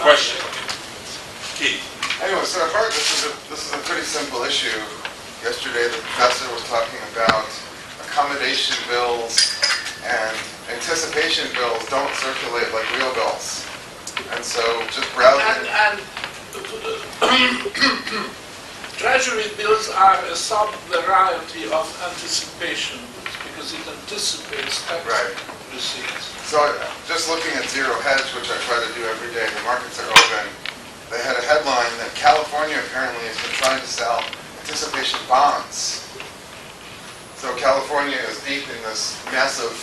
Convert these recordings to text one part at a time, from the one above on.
Question. Keith. Anyway, so I've heard this is a pretty simple issue. Yesterday the professor was talking about accommodation bills and anticipation bills don't circulate like real bills. And so just browsing... And treasury bills are a sub-variety of anticipation bills because it anticipates tax receipts. So just looking at Zero Hedge, which I try to do every day, the markets are open, they had a headline that California apparently has been trying to sell anticipation bonds. So California is deep in this massive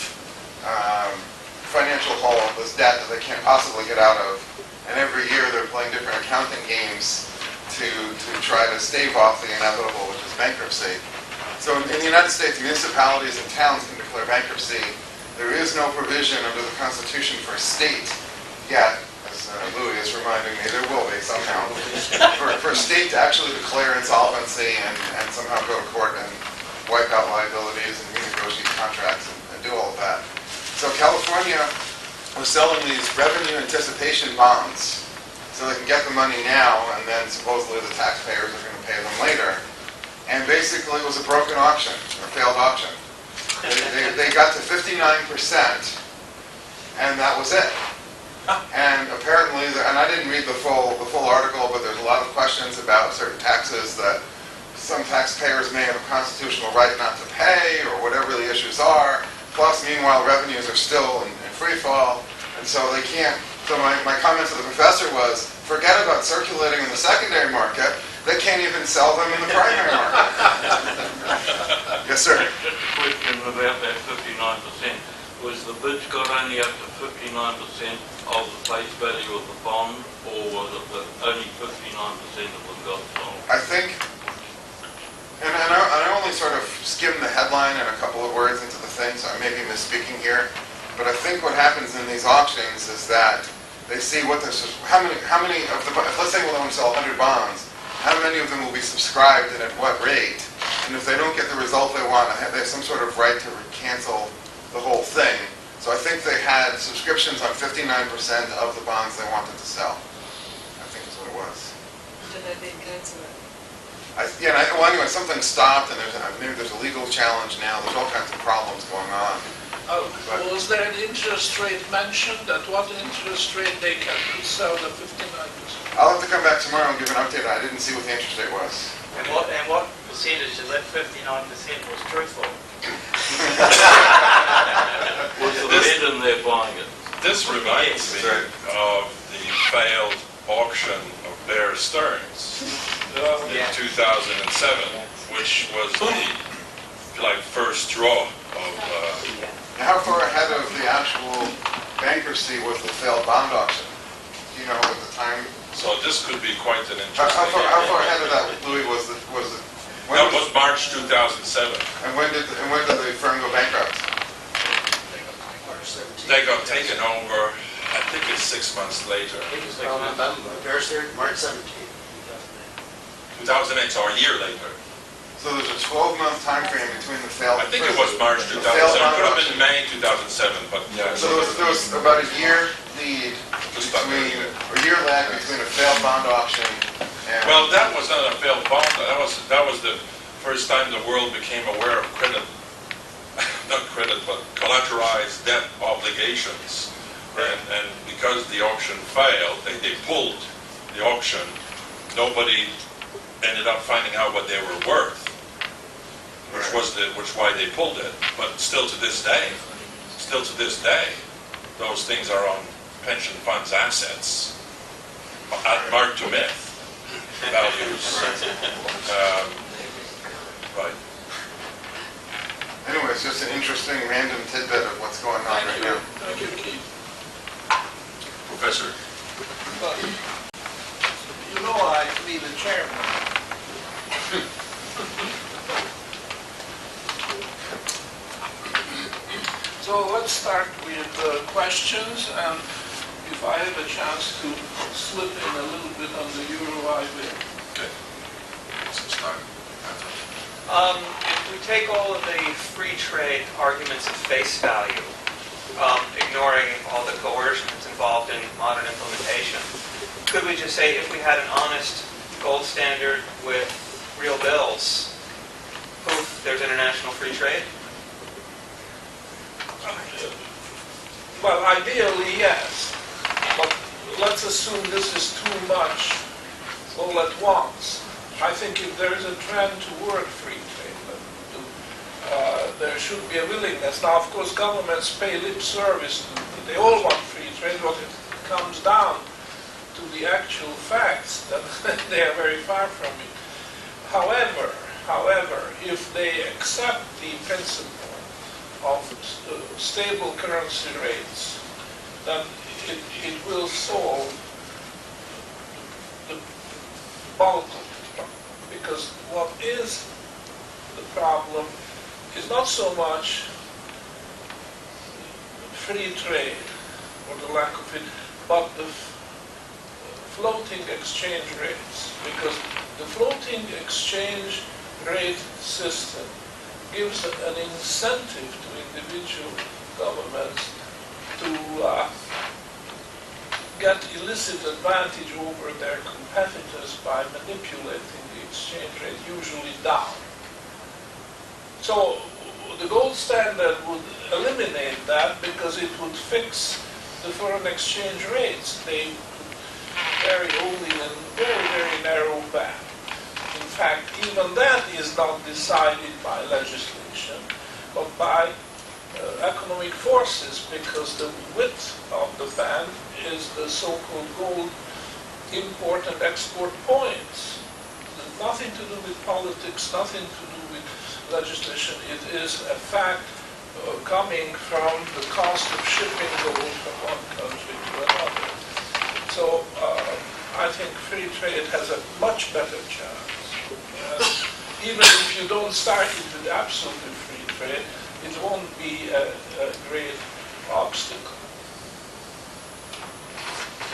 financial hole, this debt that they can't possibly get out of. And every year they're playing different accounting games to try to stave off the inevitable, which is bankruptcy. So in the United States, municipalities and towns can declare bankruptcy. There is no provision under the Constitution for a state yet, as Louis is reminding me, there will be somehow, for a state to actually declare insolvency and somehow go to court and wipe out liabilities and renegotiate contracts and do all of that. So California was selling these revenue anticipation bonds so they can get the money now and then supposedly the taxpayers are going to pay them later. And basically it was a broken auction, or failed auction. They got to 59% and that was it. And apparently, and I didn't read the full article, but there's a lot of questions about certain taxes that some taxpayers may have a constitutional right not to pay, or whatever the issues are. Plus, meanwhile, revenues are still in free fall, and so they can't. So my comment to the professor was, forget about circulating in the secondary market. They can't even sell them in the primary market. Yes, sir. Just a question about that 59%. Was the bids got only up to 59% of the face value of the bond, or was it that only 59% of them got sold? I think, and I only sort of skimmed the headline and a couple of words into the thing, so I may be misspeaking here, but I think what happens in these auctions is that they see what there's, how many of the, let's say we'll only sell 100 bonds, how many of them will be subscribed and at what rate, and if they don't get the result they want, they have some sort of right to cancel the whole thing. So I think they had subscriptions on 59% of the bonds they wanted to sell. I think is what it was. Did they didn't cancel it? Well, anyway, something stopped, and maybe there's a legal challenge now. There's all kinds of problems going on. Was there an interest rate mentioned? At what interest rate they can sell the 59%? I'll have to come back tomorrow and give an update. I didn't see what the interest rate was. And what percentage of that 59% was truthful? Was the bid and they're buying it? This reminds me of the failed auction of Bear Stearns in 2007, which was the first draw of. How far ahead of the actual bankruptcy was the failed bond auction? Do you know at the time? So this could be quite an interesting. How far ahead of that, Louis, was it? That was March 2007. And when did the firm go bankrupt? They got taken over, I think it's 6 months later. March 17th, 2008, so a year later. So there's a 12-month time frame between the failed. I think it was March 2007. Could have been May 2007, but yeah. So there was about a year lead between a year lag between a failed bond auction and. Well, that was not a failed bond. That was the first time the world became aware of credit, not credit, but collateralized debt obligations. And because the auction failed, they pulled the auction. Nobody ended up finding out what they were worth, which why they pulled it. But still to this day, those things are on pension funds assets at mark to myth values. Right. Anyway, it's just an interesting random tidbit of what's going on right now. Thank you, Keith. Professor. You know I be the chairman. So let's start with questions, and if I have a chance to slip in a little bit on the euro, I will. Okay. So start. If we take all of the free trade arguments at face value, ignoring all the coercions and involved in modern implementation. Could we just say if we had an honest gold standard with real bills, poof, there's international free trade? Well, ideally, yes. But let's assume this is too much all at once. I think if there is a trend toward free trade, there should be a willingness. Now, of course, governments pay lip service. They all want free trade, but it comes down to the actual facts that they are very far from it. However, if they accept the principle of stable currency rates, then it will solve the bulk of the problem. Because what is the problem is not so much free trade or the lack of it, but the floating exchange rates. Because the floating exchange rate system gives an incentive to individual governments to get illicit advantage over their competitors by manipulating the exchange rate, usually down. So the gold standard would eliminate that because it would fix the foreign exchange rates. They would vary only in a very, very narrow band. In fact, even that is not decided by legislation, but by economic forces, because the width of the band is the so-called gold import and export points. Nothing to do with politics, nothing to do with legislation. It is a fact coming from the cost of shipping gold from one country to another. So I think free trade has a much better chance. Even if you don't start it with absolutely free trade, it won't be a great obstacle.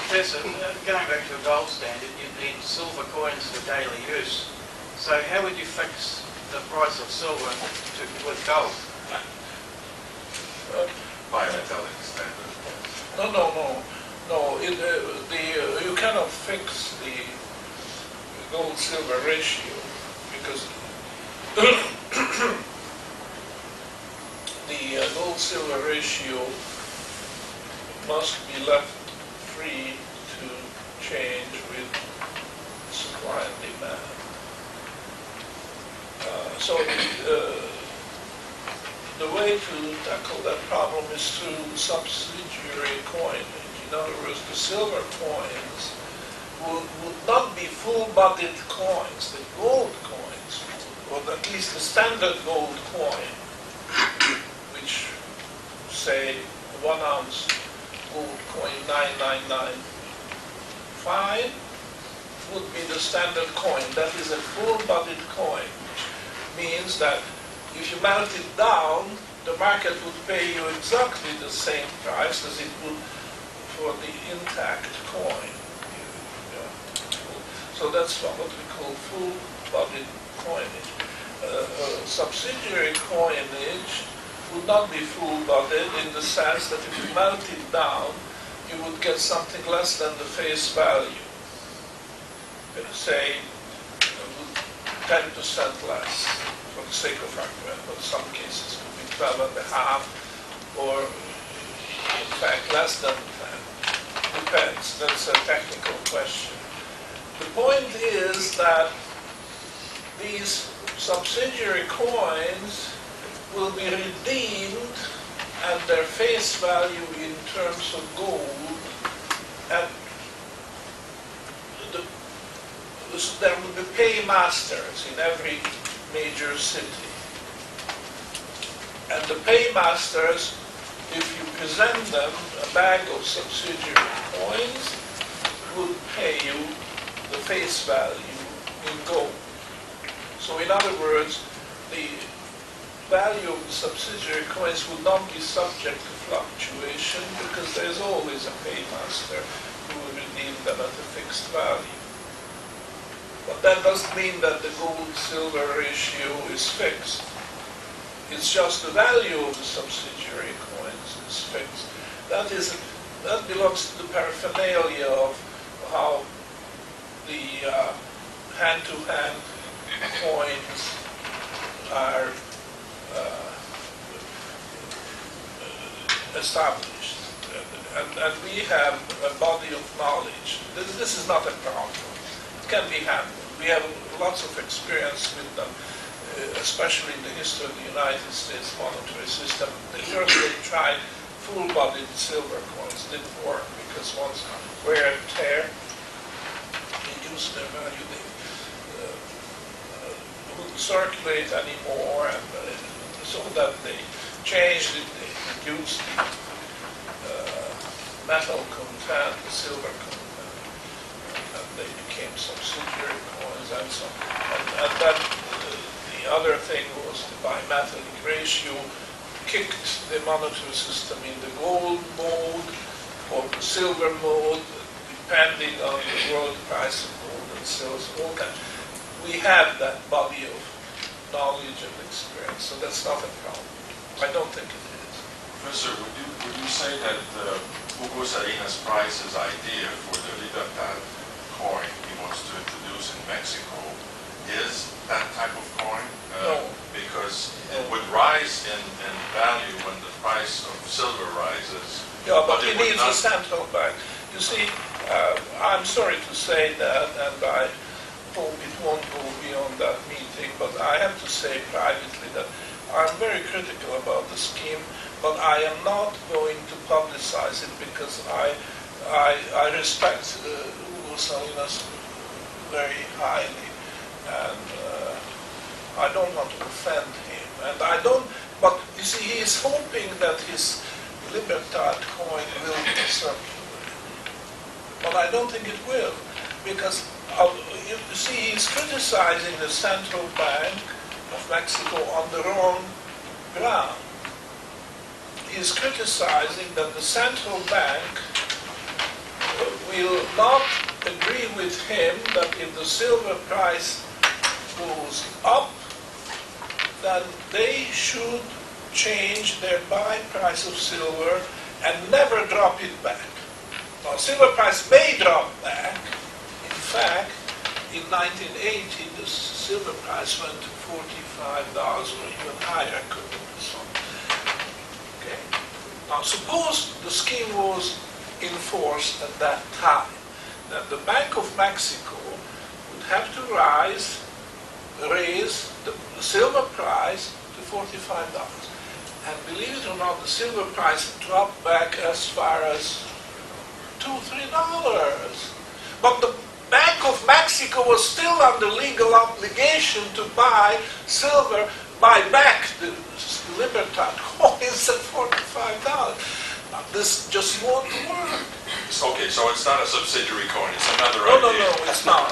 Professor, going back to a gold standard, you'd need silver coins for daily use. So how would you fix the price of silver with gold? By a metallic standard. No. You cannot fix the gold-silver ratio because the gold-silver ratio must be left free to change with supply and demand. So the way to tackle that problem is through subsidiary coinage. In other words, the silver coins would not be full-bodied coins, the gold coins, or at least the standard gold coin, which say 1 ounce gold coin 9995 would be the standard coin. That is a full-bodied coin, which means that if you melt it down, the market would pay you exactly the same price as it would for the intact coin. So that's what we call full-bodied coinage. Subsidiary coinage would not be full-bodied in the sense that if you melt it down, you would get something less than the face value. Say 10% less, for the sake of argument, but in some cases it could be 12.5, or in fact less than 10. Depends, that's a technical question. The point is that these subsidiary coins will be redeemed at their face value in terms of gold, and there will be paymasters in every major city. And the paymasters, if you present them a bag of subsidiary coins, would pay you the face value in gold. So in other words, the value of the subsidiary coins would not be subject to fluctuation because there's always a paymaster who will redeem them at a fixed value. But that doesn't mean that the gold-silver ratio is fixed. It's just the value of the subsidiary coins is fixed. That is that belongs to the paraphernalia of how the hand-to-hand coins are established. And we have a body of knowledge. This is not a problem. It can be handled. We have lots of experience with them, especially in the history of the United States monetary system. They first tried full-bodied silver coins. Didn't work because once wear and tear, reduce their value. They wouldn't circulate anymore, and so that they changed it. They reduced the metal content, the silver content, and they became subsidiary coins and so on. And then the other thing was the bimetallic ratio kicked the monetary system in the gold mode or the silver mode, depending on the world price of gold and silver. So all that. We have that body of knowledge and experience, so that's not a problem. I don't think it is. Professor, would you say that Hugo Salinas Price's idea for the Libertad coin he wants to introduce in Mexico is that type of coin? No. Because it would rise in value when the price of silver rises. Yeah, but it it would needs not- a central bank. You see, I'm sorry to say that, and I hope it won't go beyond that meeting, but I have to say privately that I'm very critical about the scheme, but I am not going to publicize it because I respect Hugo Salinas very highly, and I don't want to offend him. And I don't, but you see, he is hoping that his Libertad coin will be circulated. But I don't think it will, because you see, he's criticizing the central bank of Mexico on the wrong ground. He's criticizing that the central bank will not agree with him that if the silver price goes up, then they should change their buy price of silver and never drop it back. Now, silver price may drop back. In fact, in 1980, the silver price went to $45 or even higher. Okay. Now, suppose the scheme was enforced at that time, that the Bank of Mexico would have to raise the silver price to $45. And believe it or not, the silver price dropped back as far as $2-3. But the Bank of Mexico was still under legal obligation to buy silver, buy back the Libertad coins at $45. Now, this just won't work. Okay, so it's not a subsidiary coin, it's another No, idea. it's not.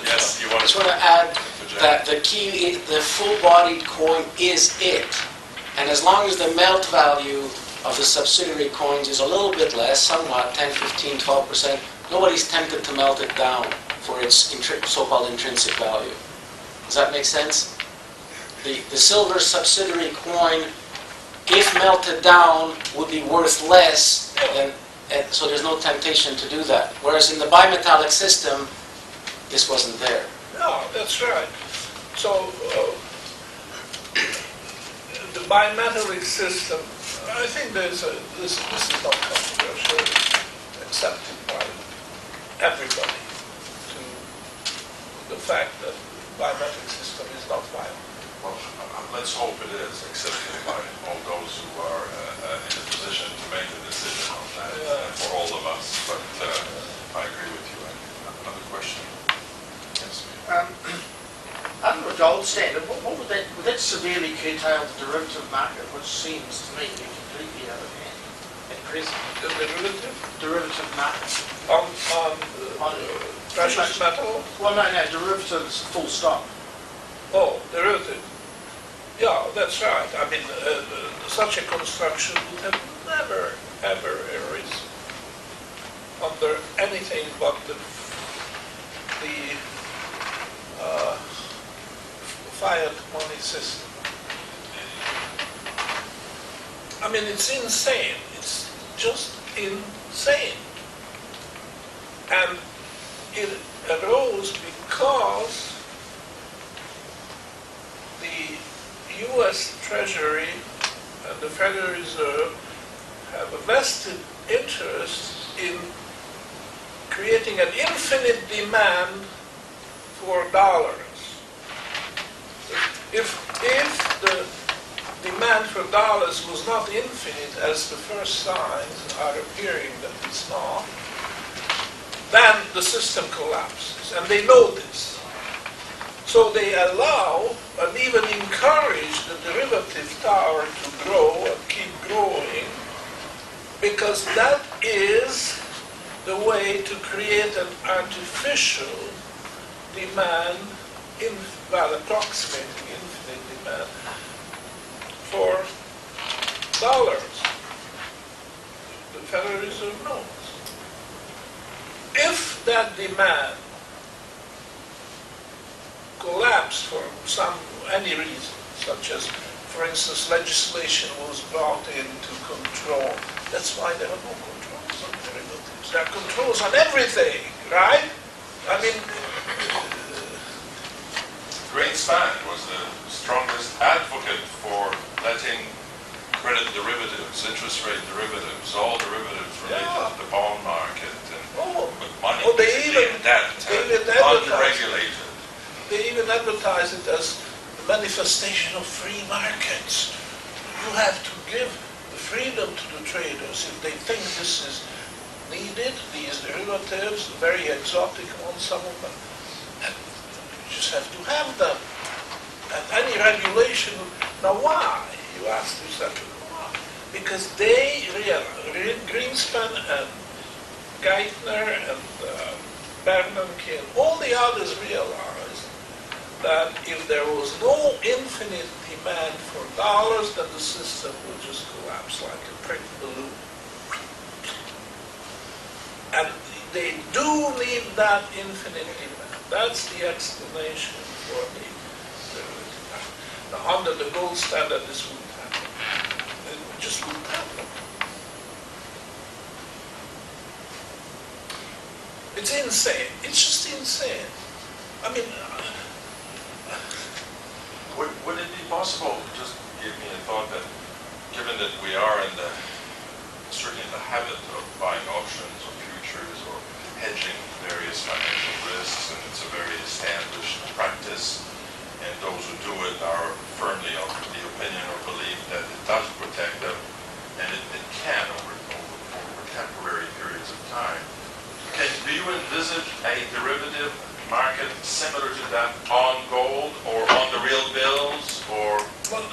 Yes, you I want just to... want to add that the key, the full-bodied coin is it. And as long as the melt value of the subsidiary coins is a little bit less, somewhat, 10, 15, 12%, nobody's tempted to melt it down for its so-called intrinsic value. Does that make sense? The silver subsidiary coin, if melted down, would be worth less than, so there's no temptation to do that. Whereas in the bimetallic system, this wasn't there. No, that's right. So, the bimetallic system, I think this is not controversial. It's accepted by everybody to the fact that the bimetallic system is not viable. Well, let's hope it is accepted by all those who are in a position to make the decision on that for all of us. But I agree with you. Another question? Yes. Under a gold standard, what would that severely curtail the derivative market, which seems to me to be completely out of hand at present? The Derivative market. on precious metal? Well, no, derivatives, full stop. Oh, derivative. Yeah, that's right. I mean, such a construction would have never, ever arisen under anything but the Fiat money system. I mean, it's insane. It's just insane. And it arose because the U.S. Treasury and the Federal Reserve have a vested interest in creating an infinite demand for dollars. If the demand for dollars was not infinite, as the first signs are appearing that it's not, then the system collapses, and they know this. So they allow and even encourage the derivative tower to grow and keep growing, because that is the way to create an artificial demand, approximating infinite demand for dollars. The Federal Reserve knows. If that demand collapsed for any reason, such as, for instance, legislation was brought in to control, that's why there are no controls on derivatives. There are controls on everything, right? I mean, Greenspan was the strongest advocate for letting credit derivatives, interest rate derivatives, all derivatives related to the bond market and with money, they debt, unregulated. They even advertise it as the manifestation of free markets. You have to give the freedom to the traders if they think this is needed, these derivatives, very exotic ones, some of them. And you just have to have them. And any regulation, now why? You ask yourself, why? Because they realize, Greenspan and Geithner and Bernanke and all the others realized that if there was no infinite demand for dollars, then the system would just collapse like a pricked balloon. And they do need that infinite demand. That's the explanation for the derivative demand. Now, under the gold standard, this wouldn't happen. It just wouldn't happen. It's insane. It's just insane. I mean, Would it be possible, just give me a thought that, given that we are certainly in the habit of buying options or futures or hedging various financial risks, and it's a very established practice, and those who do it are firmly of the opinion or belief that it does protect them, and it can over temporary periods of time. Do you envisage a derivative market similar to that on gold or on the real bills, or? Well,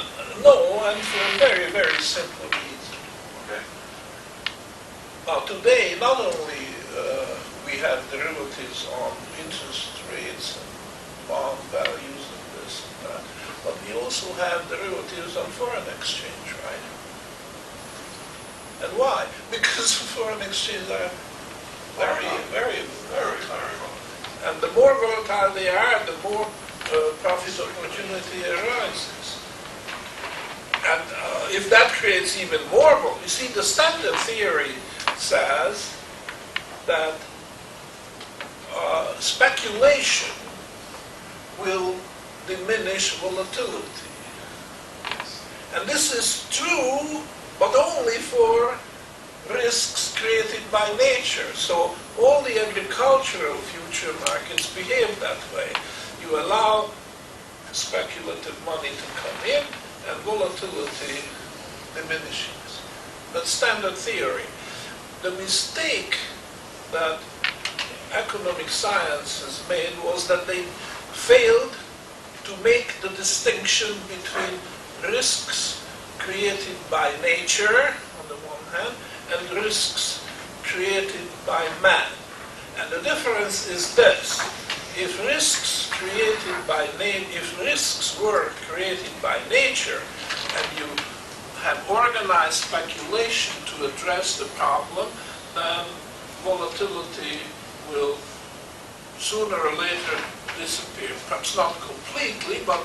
no, and for a very, very simple reason. Okay. Now, today, not only we have derivatives on interest rates and bond values and this and that, but we also have derivatives on foreign exchange, right? And why? Because foreign exchange are very, very volatile. And the more volatile they are, the more profit opportunity arises. And if that creates even more volatility, you see, the standard theory says that speculation will diminish volatility. And this is true, but only for risks created by nature. So all the agricultural future markets behave that way. You allow speculative money to come in and volatility diminishes. That's standard theory. The mistake that economic science has made was that they failed to make the distinction between risks created by nature on the one hand and risks created by man. And the difference is this: if risks were created by nature, and you have organized speculation to address the problem, then volatility will sooner or later disappear. Perhaps not completely, but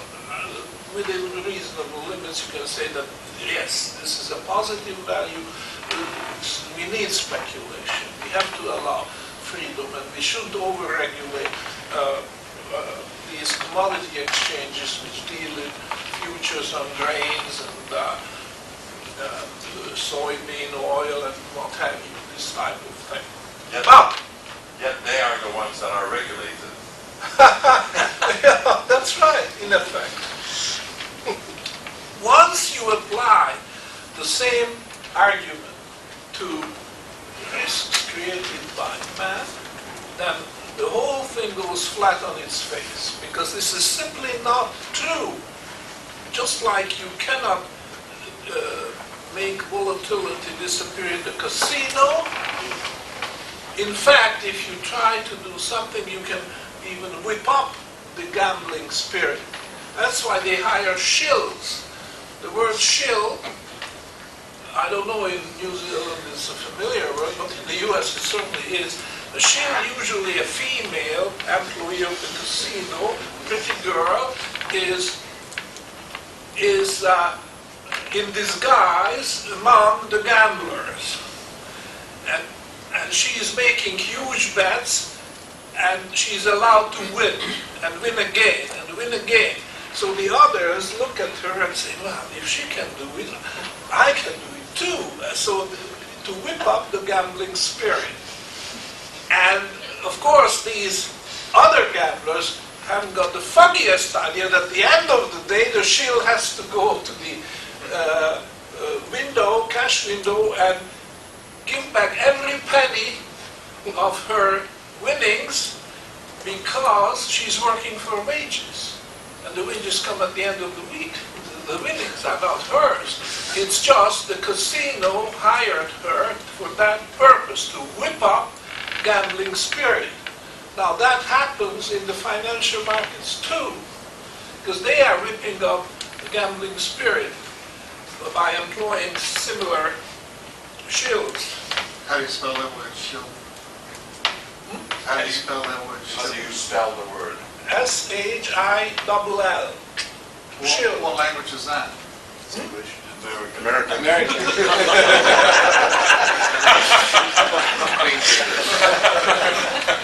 within reasonable limits, you can say that, yes, this is a positive value. We need speculation. We have to allow freedom, and we shouldn't over-regulate these commodity exchanges which deal in futures on grains and soybean oil and what have you, this type of thing. Yet they are the ones that are regulated. Yeah, that's right, in effect. Once you apply the same argument to risks created by man, then the whole thing goes flat on its face, because this is simply not true. Just like you cannot make volatility disappear in the casino, in fact, if you try to do something, you can even whip up the gambling spirit. That's why they hire shills. The word shill, I don't know in New Zealand it's a familiar word, but in the US it certainly is. A shill, usually a female employee of the casino, pretty girl, is in disguise among the gamblers. And she is making huge bets, and she's allowed to win, and win again, and win again. So the others look at her and say, well, if she can do it, I can do it too. So to whip up the gambling spirit. And of course, these other gamblers haven't got the funniest idea that at the end of the day, the shill has to go to the window, cash window, and give back every penny of her winnings because she's working for wages. And the wages come at the end of the week. The winnings are not hers. It's just the casino hired her for that purpose, to whip up gambling spirit. Now that happens in the financial markets too, because they are whipping up the gambling spirit by employing similar shills. How do you spell that word, shill? How do you spell that word, How shill? do you spell the word? S-H-I-L-L. Shill. What language is that? English. American. American. Give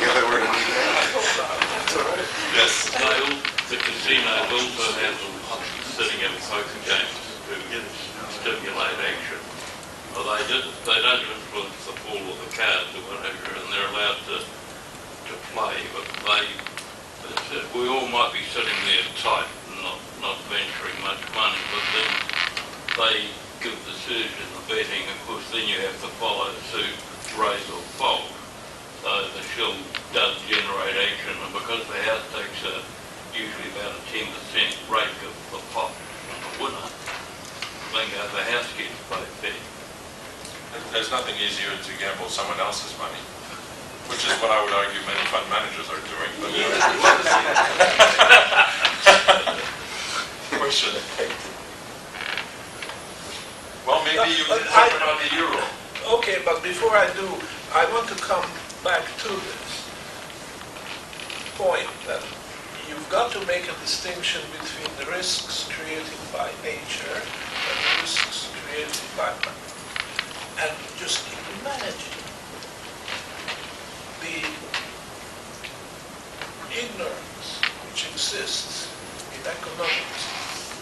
that word a new name. Yes. The casinos also have them sitting in poker games to stimulate action. Well, they don't influence the fall of the cards or whatever, and they're allowed to play, but we all might be sitting there tight and not venturing much money, but then they give the surge in the betting. Of course, then you have to follow suit, raise or fold. So the shill does generate action, and because the house takes usually about a 10% rake of the pot of the winner, bingo, the house gets paid back. There's nothing easier to gamble someone else's money, which is what I would argue many fund managers are doing. But question. Well, maybe you can talk about the euro. Okay, but before I do, I want to come back to this point that you've got to make a distinction between the risks created by nature and the risks created by man. And just imagine the ignorance which exists in economics.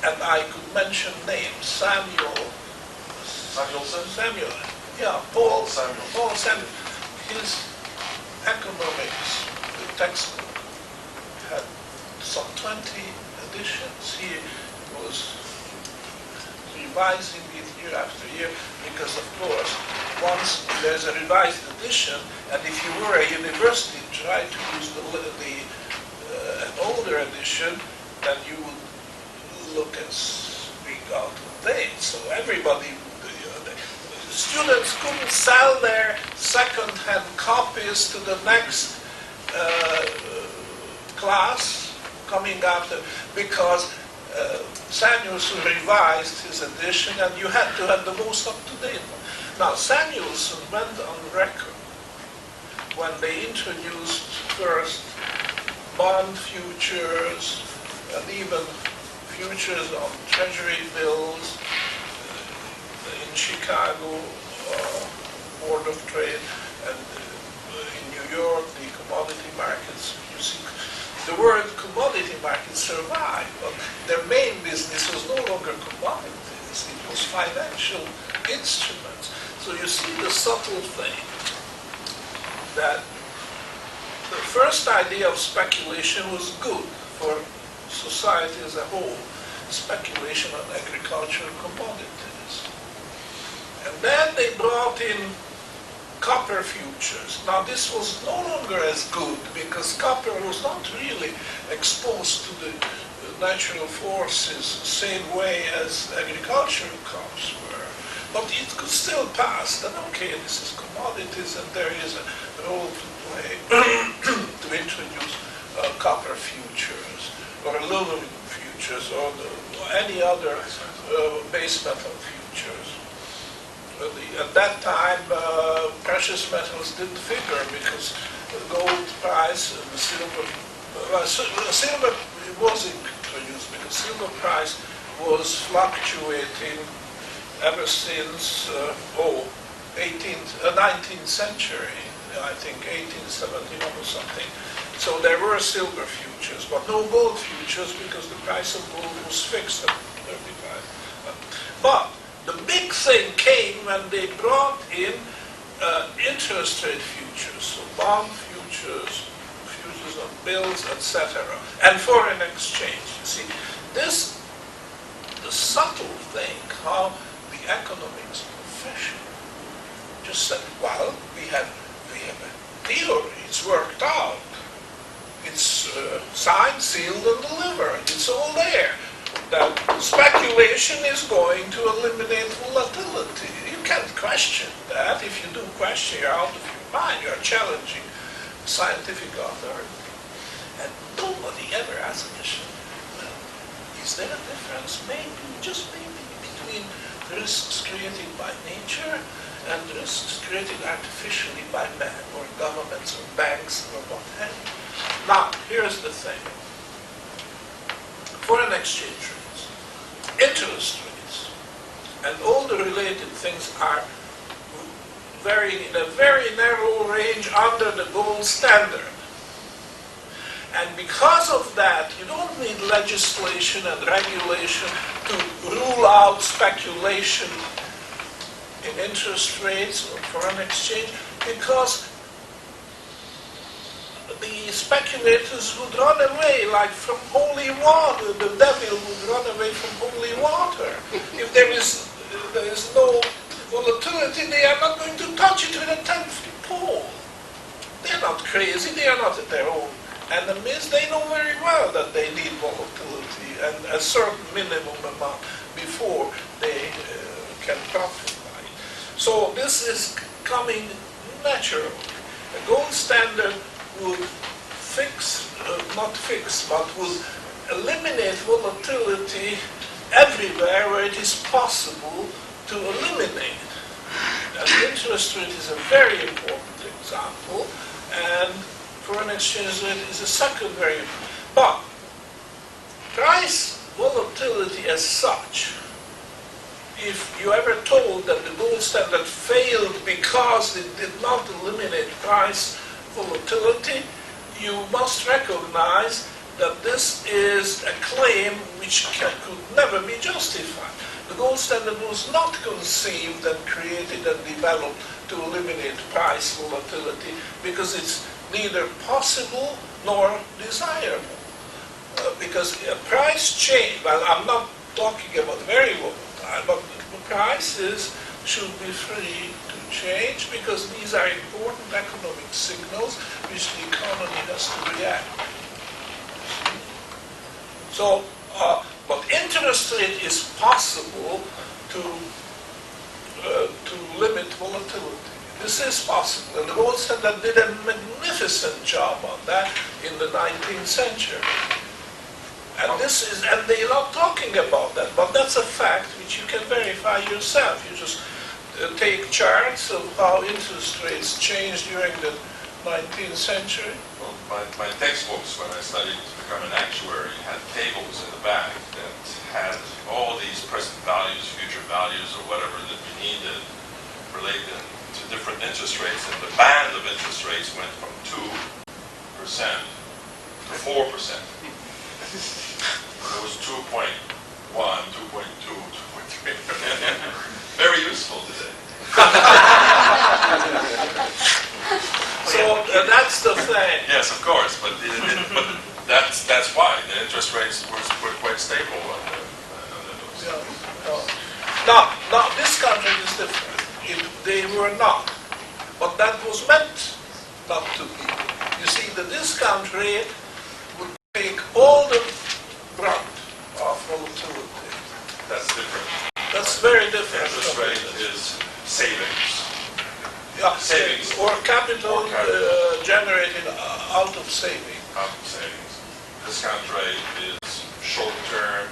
And I could mention names, Samuel, yeah, Paul Samuel. His economics, the textbook, had some 20 editions. He was revising it year after year because, of course, once there's a revised edition, and if you were a university try to use an older edition, then you would look as being out of date. So everybody, the students couldn't sell their second-hand copies to the next class coming after, because Samuelson revised his edition, and you had to have the most up-to-date one. Now, Samuelson went on record when they introduced first bond futures and even futures on treasury bills in Chicago, Board of Trade, and in New York, the commodity markets. You see, the word commodity market survived, but their main business was no longer commodities, it was financial instruments. So you see the subtle thing that the first idea of speculation was good for society as a whole, speculation on agricultural commodities. And then they brought in copper futures. Now this was no longer as good because copper was not really exposed to the natural forces the same way as agricultural crops were. But it could still pass that, okay, this is commodities and there is a role to play to introduce copper futures or aluminum futures or any other base metal futures. At that time, precious metals didn't figure because the gold price and the silver was introduced because silver price was fluctuating ever since 19th century, I think 1871 or something. So there were silver futures, but no gold futures because the price of gold was fixed at 35. But the big thing came when they brought in interest rate futures, so bond futures, futures on bills, etc., and foreign exchange. You see, this, the subtle thing, how the economics profession just said, well, we have a theory, it's worked out, it's signed, sealed, and delivered, it's all there. That speculation is going to eliminate volatility. You can't question that. If you do question, you're out of your mind. You're challenging scientific authority. And nobody ever asked the question, well, is there a difference, maybe, just maybe, between risks created by nature and risks created artificially by man, or governments, or banks, or what have you? Now, here's the thing. Foreign exchange rates, interest rates, and all the related things are varying in a very narrow range under the gold standard. And because of that, you don't need legislation and regulation to rule out speculation in interest rates or foreign exchange, because the speculators would run away like from holy water. The devil would run away from holy water. If there is no volatility, they are not going to touch it with a 10-foot pole. They are not crazy. They are not at their own enemies. They know very well that they need volatility and a certain minimum amount before they can profit by it. So this is coming naturally. A gold standard would but would eliminate volatility everywhere where it is possible to eliminate. And interest rate is a very important example, and foreign exchange rate is a second very important. But price volatility as such, if you ever told that the gold standard failed because it did not eliminate price volatility, you must recognize that this is a claim which could never be justified. The gold standard was not conceived and created and developed to eliminate price volatility because it's neither possible nor desirable. Because a price change, well, I'm not talking about very volatile, but the prices should be free to change because these are important economic signals which the economy has to react. So, but interest rate is possible to limit volatility. This is possible, and the gold standard did a magnificent job on that in the 19th century. And and they're not talking about that, but that's a fact which you can verify yourself. You just take charts of how interest rates changed during the 19th century. my textbooks, when I studied to become an actuary, had tables in the back that had all these present values, future values, or whatever that we needed related to different interest rates. And the band of interest rates went from 2% to 4%. It was 2.1, 2.2, 2.3. Very useful today. So that's the thing. Yes, of course, but that's why the interest rates were quite stable under those. Yeah. Now this country is different. They were not, but that was meant not to be. You see, that this country would take all the brunt of volatility. That's different. That's very different. Interest rate is savings. Yeah, savings. Or capital, Or capital. generated out of saving. Out of savings. Discount rate is short-term.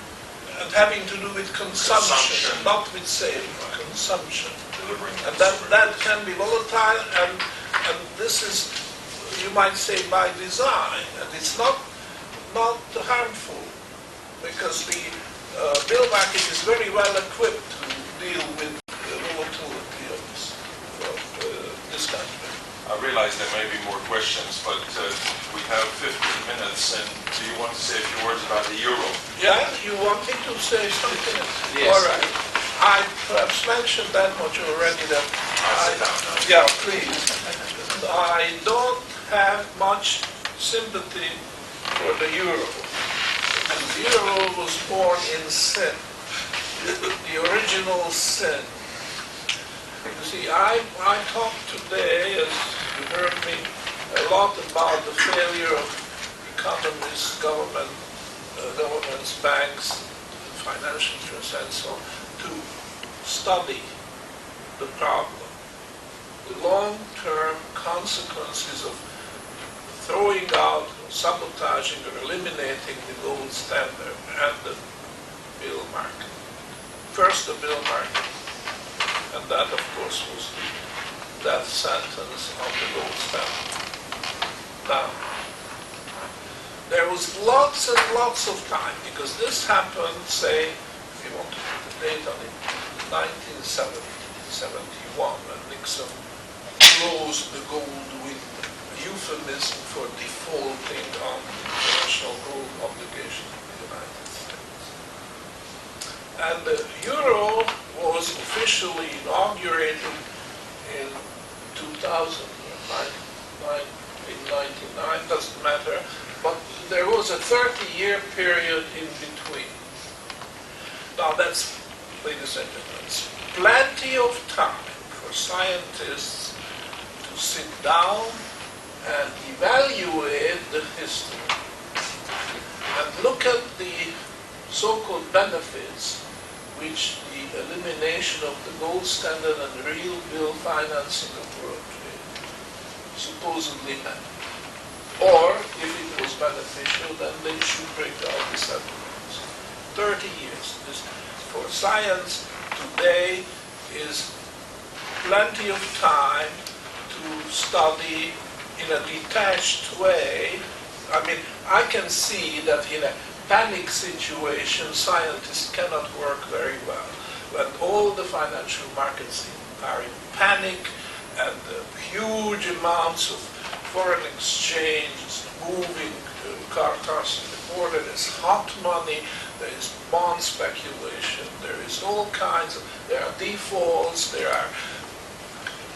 And having to do with consumption. Consumption. Not with saving, consumption. Delivering And that can be volatile, and this is, you might say, by design, and it's not harmful, because the bill market is very well equipped to deal with the volatility of this country. I realize there may be more questions, but we have 15 minutes, and do you want to say a few words about the euro? Yeah, you want me to say something? Yes. All right. I perhaps mentioned that much already that Sit down now. yeah, please. I don't have much sympathy for the euro. And the euro was born in sin, the original sin. You see, I talked today, as you heard me, a lot about the failure of economists, governments, banks, financial interests, and so on, to study the problem, the long-term consequences of throwing out, sabotaging, or eliminating the gold standard and the bill market. First, the bill market, and that, of course, was the death sentence of the gold standard. Now, there was lots and lots of time, because this happened, say, if you want to put the date on it, 1970, 71, when Nixon closed the gold window, a euphemism for defaulting on international gold obligations of the United States. And the euro was officially inaugurated in 2000, 1999, doesn't matter, but there was a 30-year period in between. Now that's, ladies and gentlemen, plenty of time for scientists to sit down and evaluate the history and look at the so-called benefits which the elimination of the gold standard and real bill financing of world trade supposedly meant. Or, if it was beneficial, then they should break down the settlements. 30 years. This, for science today, is plenty of time to study in a detached way. I mean, I can see that in a panic situation, scientists cannot work very well. When all the financial markets are in panic and huge amounts of foreign exchange is moving crossing the border, there's hot money, there is bond speculation, there is all kinds of, there are defaults, there are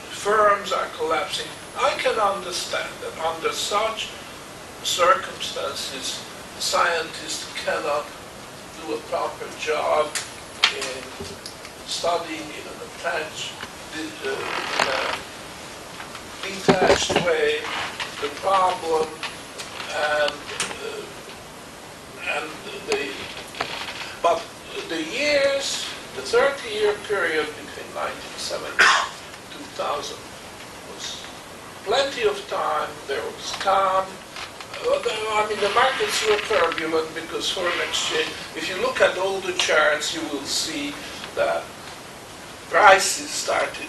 firms are collapsing. I can understand that under such circumstances, scientists cannot do a proper job in studying in an detached way the problem but the years, the 30-year period between 1970 and 2000 was plenty of time. There was calm. I mean, the markets were turbulent because foreign exchange, if you look at all the charts, you will see that prices started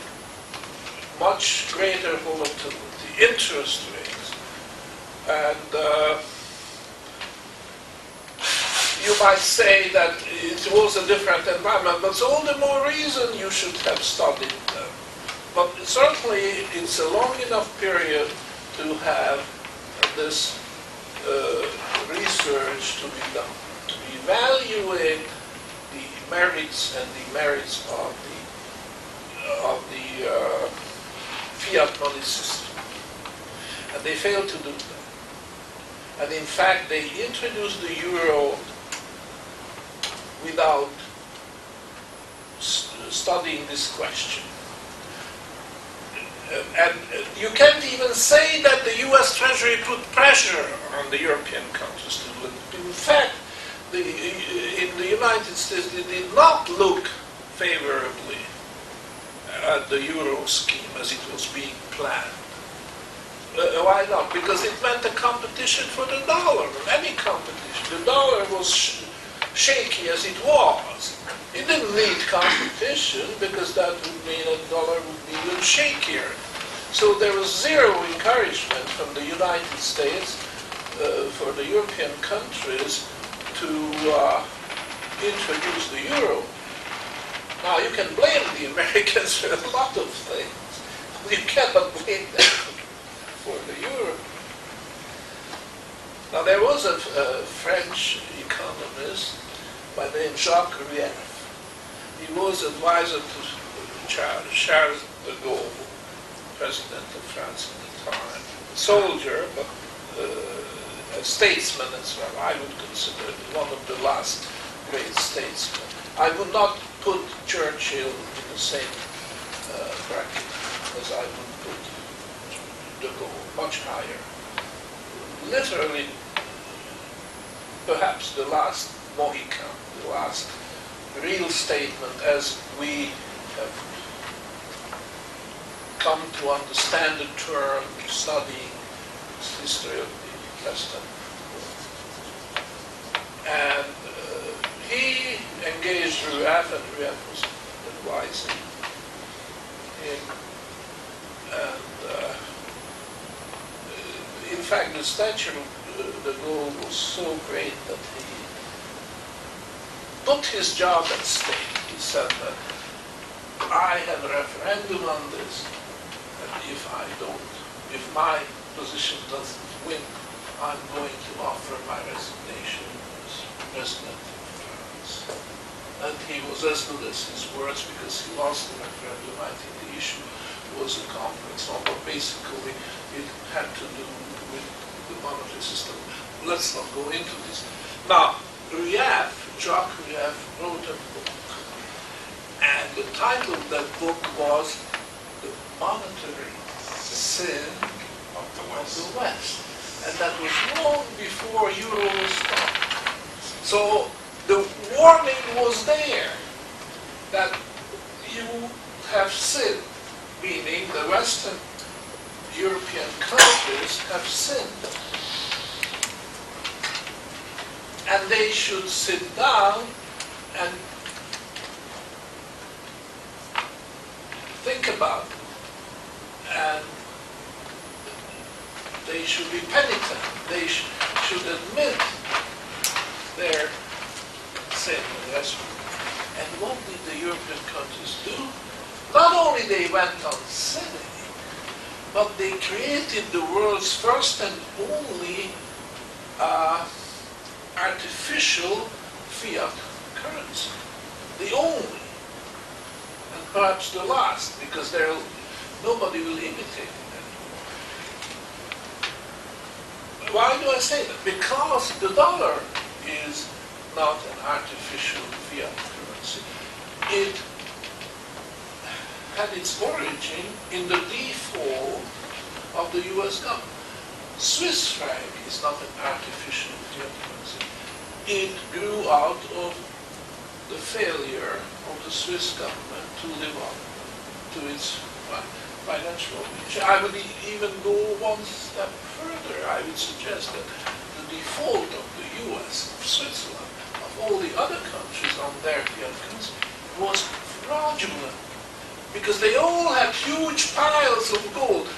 much greater volatility, interest rates, And you might say that it was a different environment, but it's all the more reason you should have studied them. But certainly it's a long enough period to have this research to be done, to evaluate the merits and demerits of the fiat money system. And they failed to do that. And in fact, they introduced the euro without studying this question. And you can't even say that the US Treasury put pressure on the European countries to do it. In fact, in the United States, they did not look favorably at the euro scheme as it was being planned. Why not? Because it meant a competition for the dollar, any competition. The dollar was shaky as it was. It didn't need competition because that would mean a dollar would be even shakier. So there was zero encouragement from the United States for the European countries to introduce the euro. Now you can blame the Americans for a lot of things. You cannot blame them for the euro. Now there was a French economist by the name Jacques Rueff. He was advisor to Charles de Gaulle, president of France at the time. A soldier, but a statesman as well. I would consider it one of the last great statesmen. I would not put Churchill in the same bracket as I would put de Gaulle, much higher. Literally, perhaps the last Mohican, the last real statement as we have come to understand the term studying history of the Western world. And he engaged Rueff, and Rueff was advising him. And in fact, the stature of de Gaulle was so great that he put his job at stake. He said that I have a referendum on this, and if my position doesn't win, I'm going to offer my resignation as president of France. And he was as good as his words because he lost the referendum. I think the issue was a complex one, but basically it had to do with the monetary system. Let's not go into this. Now, Jacques Rueff wrote a book, and the title of that book was The Monetary Sin of the West. And that was long before euro was started. So the warning was there that you have sinned, meaning the Western European countries have sinned. And they should sit down and think about it. And they should be penitent. They should admit their sin. And what did the European countries do? Not only they went on sinning, but they created the world's first and only artificial fiat currency. The only, and perhaps the last, because nobody will imitate it anymore. Why do I say that? Because the dollar is not an artificial fiat currency. It had its origin in the default of the US government. Swiss franc is not an artificial fiat currency. It grew out of the failure of the Swiss government to live up to its financial obligation. I would even go one step further. I would suggest that the default of the US, of Switzerland, of all the other countries on their fiat currency was fraudulent, because they all had huge piles of gold.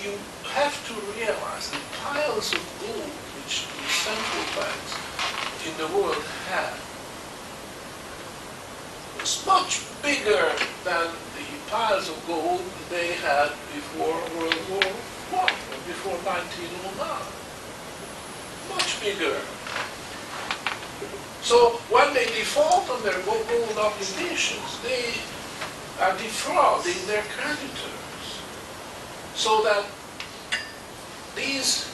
You have to realize the piles of gold which the central banks in the world had was much bigger than the piles of gold they had before World War I, or before 1909. Much bigger. So when they default on their gold obligations, they are defrauding their creditors. So that these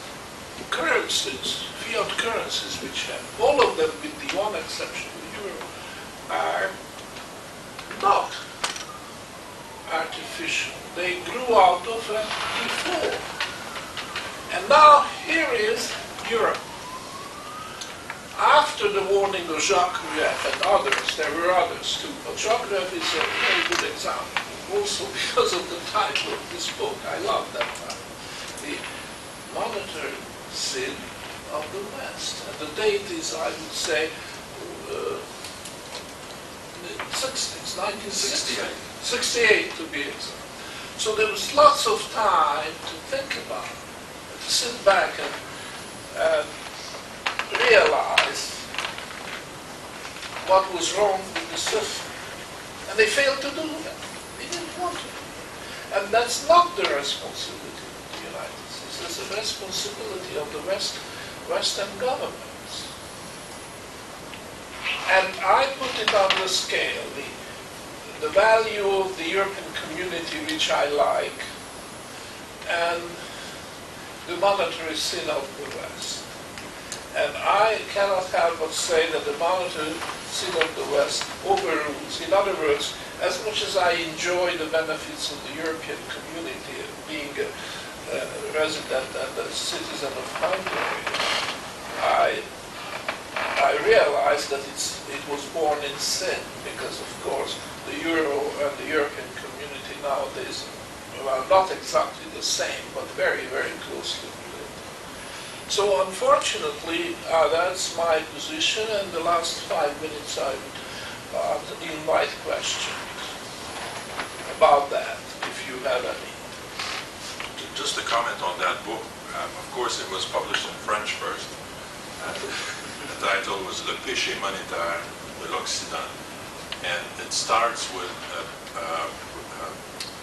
currencies, fiat currencies, which have, all of them with the one exception, the euro, are not artificial. They grew out of a default. And now here is Europe. After the warning of Jacques Rueff and others, there were others too, but Jacques Rueff is a very good example, also because of the title of this book. I love that title. The monetary sin of the West. And the date is, I would say, 60s, 1968. 68 to be exact. So there was lots of time to think about it, to sit back and realize what was wrong with the system. And they failed to do that. They didn't want to. And that's not the responsibility of the United States. It's the responsibility of the Western governments. And I put it on the scale, the value of the European community, which I like, and the monetary sin of the West. And I cannot help but say that the monetary sin of the West overrules. In other words, as much as I enjoy the benefits of the European community, being a resident and a citizen of Hungary, I realize that it was born in sin, because of course the euro and the European community nowadays are not exactly the same, but very, very closely related. So unfortunately, that's my position, and the last 5 minutes I would invite questions about that, if you have any. Just to comment on that book, of course it was published in French first. The title was Le péché monétaire de l'Occident, and it starts with a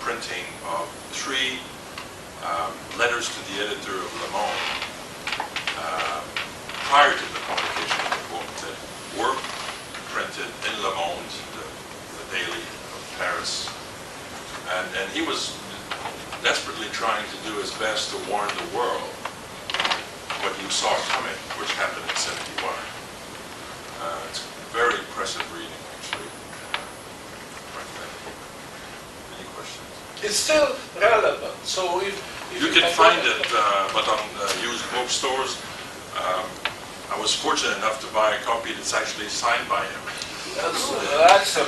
printing of 3 letters to the editor of Le Monde prior to the publication of the book that were printed in Le Monde, the daily of Paris. And he was desperately trying to do his best to warn the world what you saw coming, which happened in '71. It's very impressive reading, actually. Any questions? It's still relevant, so if You can find it, but on used bookstores. I was fortunate enough to buy a copy that's actually signed by him. That's a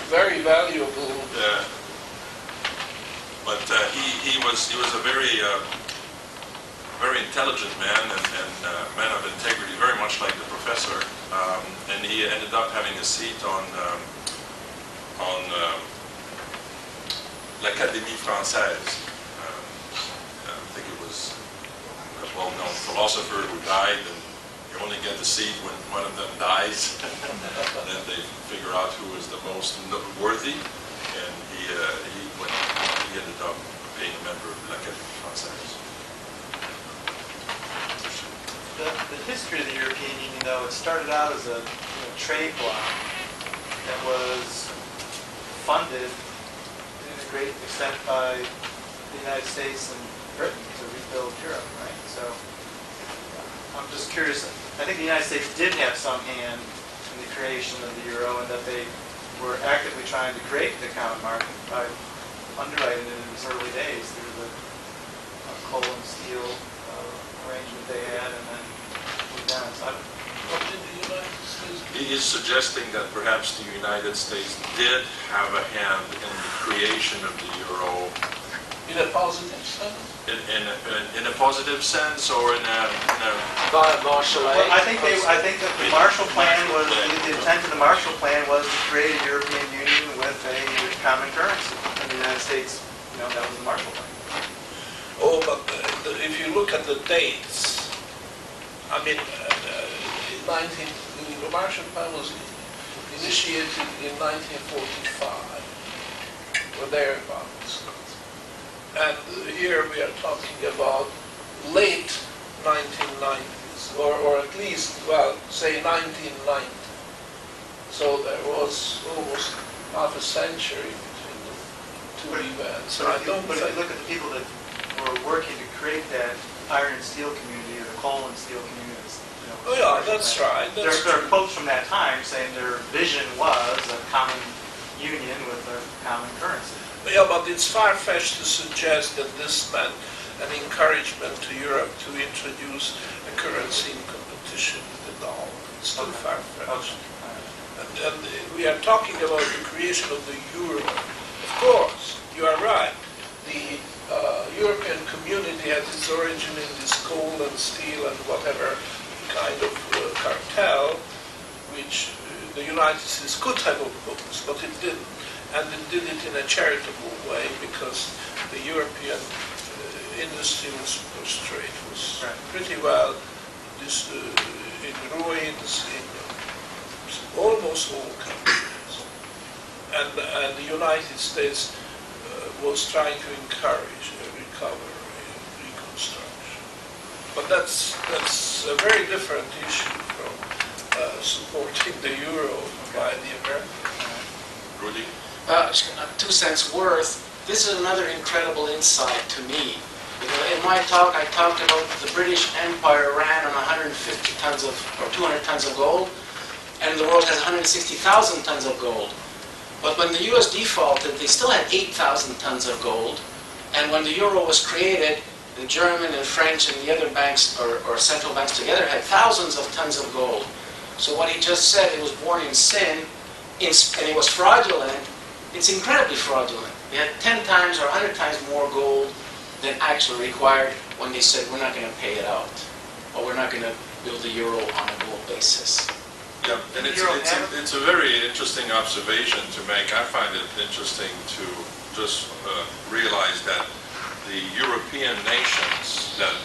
very valuable. Yeah. But he was a very very intelligent man and man of integrity, very much like the professor. And he ended up having a seat on l'Académie Française. I think it was a well-known philosopher who died, and you only get the seat when one of them dies. And then they figure out who is the most worthy, and he ended up being a member of l'Académie Française. The history of the European Union, though, it started out as a trade bloc that was funded to a great extent by the United States and Britain to rebuild Europe, right? So I'm just curious. I think the United States did have some hand in the creation of the euro, and that they were actively trying to create the common market by underwriting it in its early days through the coal and steel arrangement they had, and then moved down. So He is suggesting that perhaps the United States did have a hand in the creation of the euro. In a positive sense? In a positive sense, or in a Marshall Well, I think that the Marshall Plan was, the intent of the Marshall Plan was to create a European Union with a common currency. In the United States, that was the Marshall Plan. Oh, but if you look at the dates, I mean, the Marshall Plan was initiated in 1945, or thereabouts. And here we are talking about late 1990s, or at least, well, say 1990. So there was almost half a century between the two events. So I don't But if think... you look at the people that were working to create that iron and steel community, or the coal and steel communities, you know. Oh yeah, that's right. There That's are true. quotes from that time saying their vision was a common union with a common currency. Yeah, but it's far-fetched to suggest that this meant an encouragement to Europe to introduce a currency in competition with the dollar. It's too far-fetched. And we are talking about the creation of the euro. Of course, you are right. The European community has its origin in this coal and steel and whatever kind of cartel, which the United States could have opposed, but it didn't. And it did it in a charitable way because the European industry was prostrate, was pretty well in ruins in almost all countries. And the United States was trying to encourage a recovery and reconstruction. But that's a very different issue from supporting the euro by the Americans. Rudy? 2 cents worth. This is another incredible insight to me. In my talk, I talked about the British Empire ran on 150 tons of, or 200 tons of gold, and the world has 160,000 tons of gold. But when the US defaulted, they still had 8,000 tons of gold, and when the euro was created, the German and French and the other banks, or central banks together, had thousands of tons of gold. So what he just said, it was born in sin, and it was fraudulent. It's incredibly fraudulent. They had 10 times or 100 times more gold than actually required when they said, we're not going to pay it out, or we're not going to build the euro on a gold basis. Yeah, and it's a very interesting observation to make. I find it interesting to just realize that the European nations that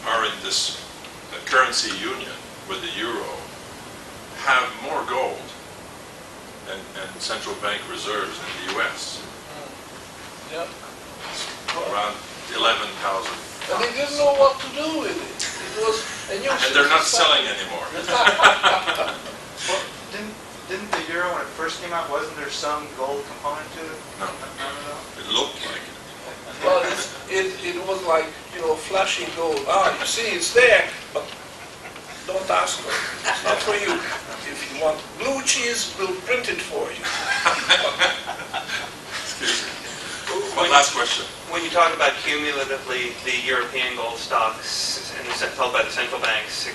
are in this currency union with the euro have more gold and central bank reserves in the U.S. Yeah. Around 11,000. And they didn't know what to do with it. It was a new And they're not selling anymore. Well, didn't the euro, when it first came out, wasn't there some gold component to it? No. It looked like it. Well, it was like, flashing gold. You see, it's there, but don't ask for it. It's not for you. If you want blue cheese, we'll print it for you. Excuse me. One last question. When you talk about cumulatively the European gold stocks and held by the central banks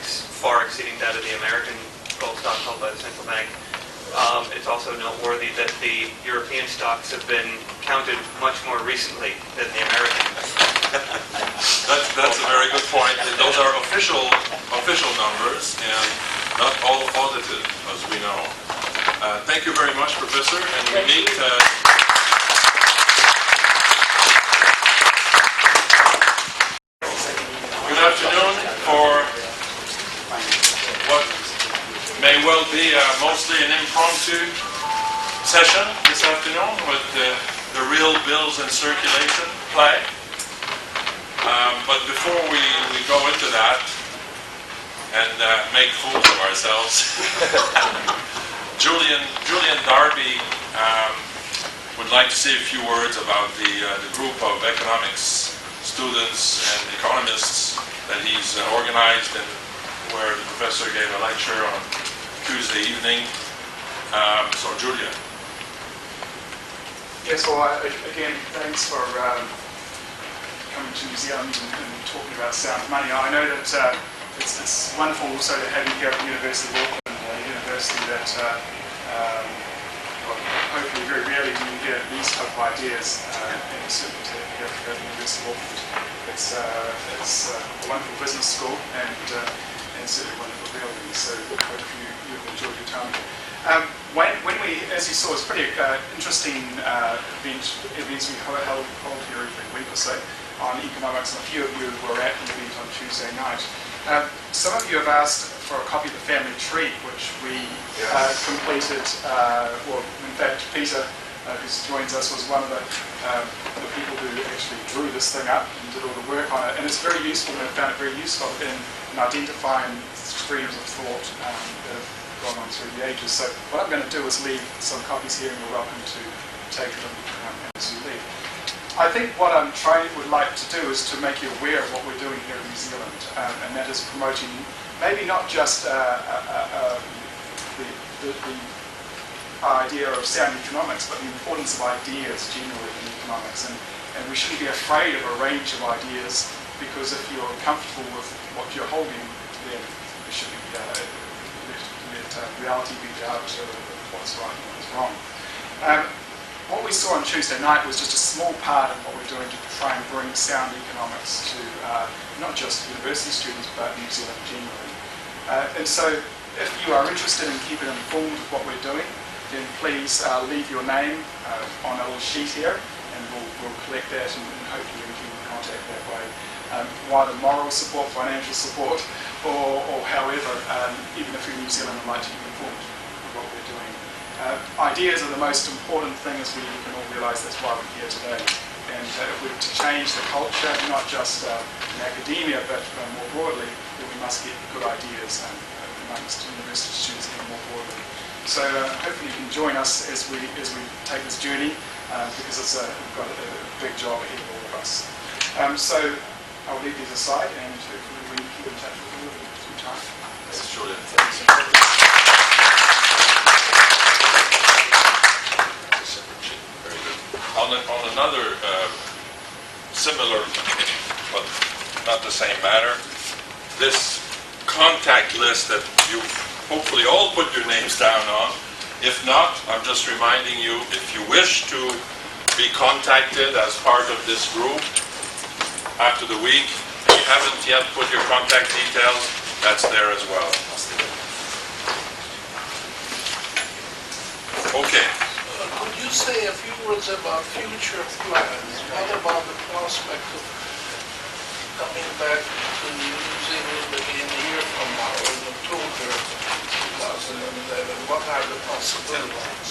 far exceeding that of the American gold stock held by the central bank, it's also noteworthy that the European stocks have been counted much more recently than the American. That's a very good point. Those are official numbers and not all audited, as we know. Thank you very much, Professor. And we meet. Good afternoon for what may well be mostly an impromptu session this afternoon with the Real Bills in Circulation play. But before we go into that and make fools of ourselves, Julian Darby would like to say a few words about the group of economics students and economists that he's organized and where the professor gave a lecture on Tuesday evening. So Julian. Yes, well, again, thanks for coming to New Zealand and talking about sound money. I know that it's wonderful also to have you here at the University of Auckland, a university that hopefully very rarely do you hear these type of ideas, and certainly to hear at the University of Auckland. It's a wonderful business school, and and certainly wonderful buildings. So I hope you've enjoyed your time. When we, as you saw, it's pretty interesting events we hold here every week or so on economics, and a few of you were at the event on Tuesday night. Some of you have asked for a copy of the family tree, which we completed. Well, in fact, Peter, who joins us, was one of the people who actually drew this thing up and did all the work on it. And it's very useful, and I found it very useful in identifying streams of thought that have gone on through the ages. So what I'm going to do is leave some copies here, and you're welcome to take them as you leave. I think what I'm would like to do is to make you aware of what we're doing here in New Zealand, and that is promoting maybe not just the idea of sound economics, but the importance of ideas generally in economics. And we shouldn't be afraid of a range of ideas, because if you're comfortable with what you're holding, then you should be let reality be the arbiter of what's right and what's wrong. What we saw on Tuesday night was just a small part of what we're doing to try and bring sound economics to not just university students, but New Zealand generally. And so if you are interested in keeping informed of what we're doing, then please leave your name on a little sheet here, and we'll collect that, and hopefully we can contact that way. Either moral support, financial support, or however, even if you're in New Zealand and like to be informed of what we're doing. Ideas are the most important thing, as we can all realise. That's why we're here today. And if we're to change the culture, not just in academia, but more broadly, then we must get good ideas amongst university students even more broadly. So hopefully you can join us as we take this journey, because we've got a big job ahead of all of us. So I'll leave these aside, and hopefully we can keep in touch with you through time. That's Julian. On another similar, but not the same matter, this contact list that you hopefully all put your names down on. If not, I'm just reminding you, if you wish to be contacted as part of this group after the week, if you haven't yet put your contact details, that's there as well. Okay. Could you say a few words about future plans? What about the prospect of coming back to New Zealand again a year from now, in October 2011? What are the possibilities?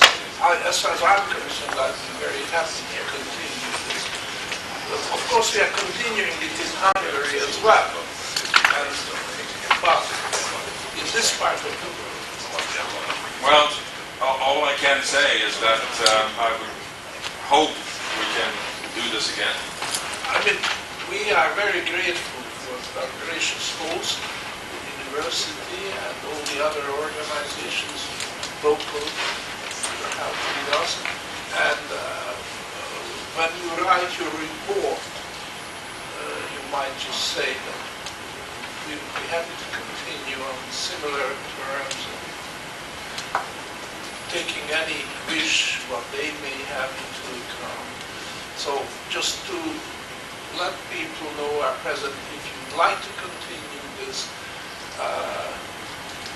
As far as I'm concerned, I'd be very happy to continue this. Of course, we are continuing it in Hungary as well. But in this part of the world, Well, all I can say is that I would hope we can do this again. I mean, we are very grateful for our gracious host, the university, and all the other organizations, local, that are helping us. And when you write your report, you might just say that we would be happy to continue on similar terms, taking any wish what they may have into account. So just to let people know are present, if you'd like to continue this,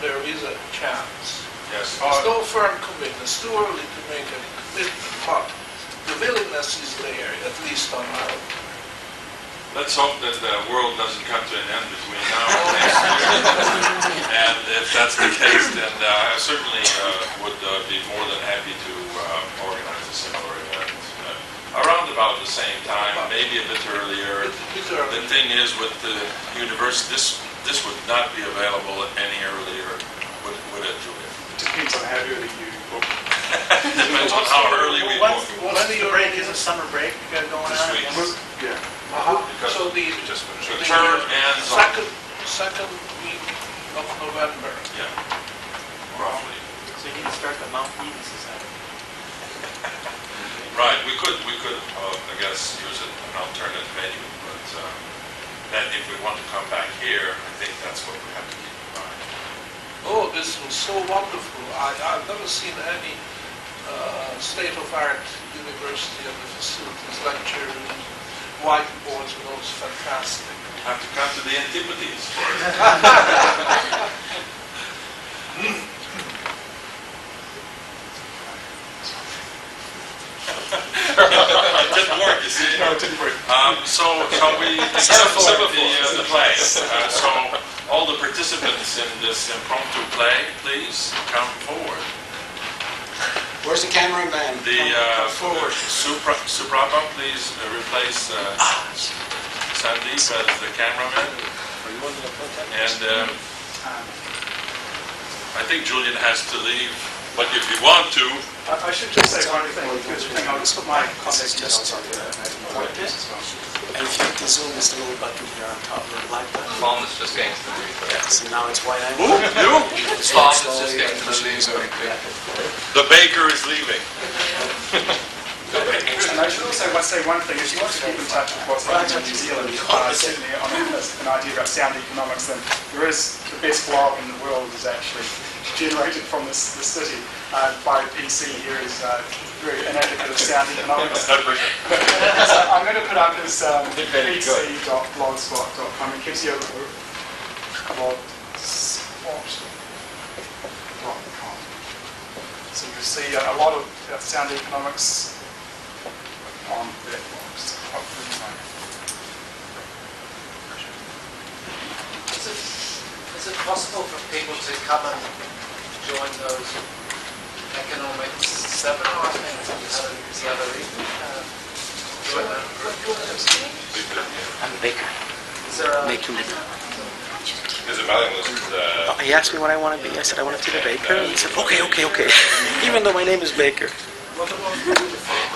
there is a chance. Yes. There's no firm commitment. It's too early to make any commitment, but the willingness is there, at least on our part. Let's hope that the world doesn't come to an end between now and next year. And if that's the case, then I certainly would be more than happy to organize a similar event around about the same time, maybe a bit earlier. The thing is, with the university, this would not be available any earlier, would it, Julia? It depends on how early you book. Depends on how early we book. What's the break? Is it summer break going on? This week. Yeah. Because So the we just finished. The term ends on, second week of November. yeah, roughly. So you need to start the Mount Eden Society. Right, we could, I guess, use an alternate venue, but then if we want to come back here, I think that's what we have to keep in mind. Oh, this was so wonderful. I've never seen any state-of-art university and the facilities, lecture rooms, whiteboards, and all this fantastic. Have to come to the Antipodes for it. It didn't work, you see. No, it didn't work. So shall we accept the play? So all the participants in this impromptu play, please come forward. Where's the cameraman? The Suprapa, please replace Sandeep as the cameraman. And I think Julian has to leave, but if you want to, I should just say one thing, because I'll just put my contact details on there. And if you hit the zoom, there's a little button here on top, the black button. Palm is just getting to the movie. Yeah, so now it's white who? angle. You? Palm is just getting to the movie. The baker is leaving. And I should also say one thing, if you want to keep in touch with what's happening in New Zealand, certainly on an idea about sound economics, then there is the best blog in the world is actually generated from this city by PC here is very an advocate of sound economics. So I'm going to put up this pc.blogspot.com. It gives you a blogspot.com. So you see a lot of sound economics on that blog. Is it possible for people to come and join those economics seminars the other evening? Join them? I'm a baker. Is there a... There's a mailing list. He asked me what I want to be. I said I want to be the baker. And he said, okay. Even though my name is Baker.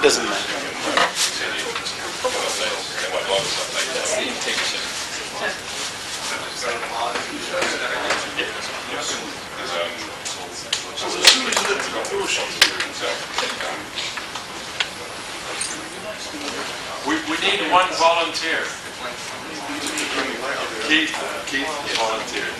Doesn't matter. We need one volunteer. Keith volunteered.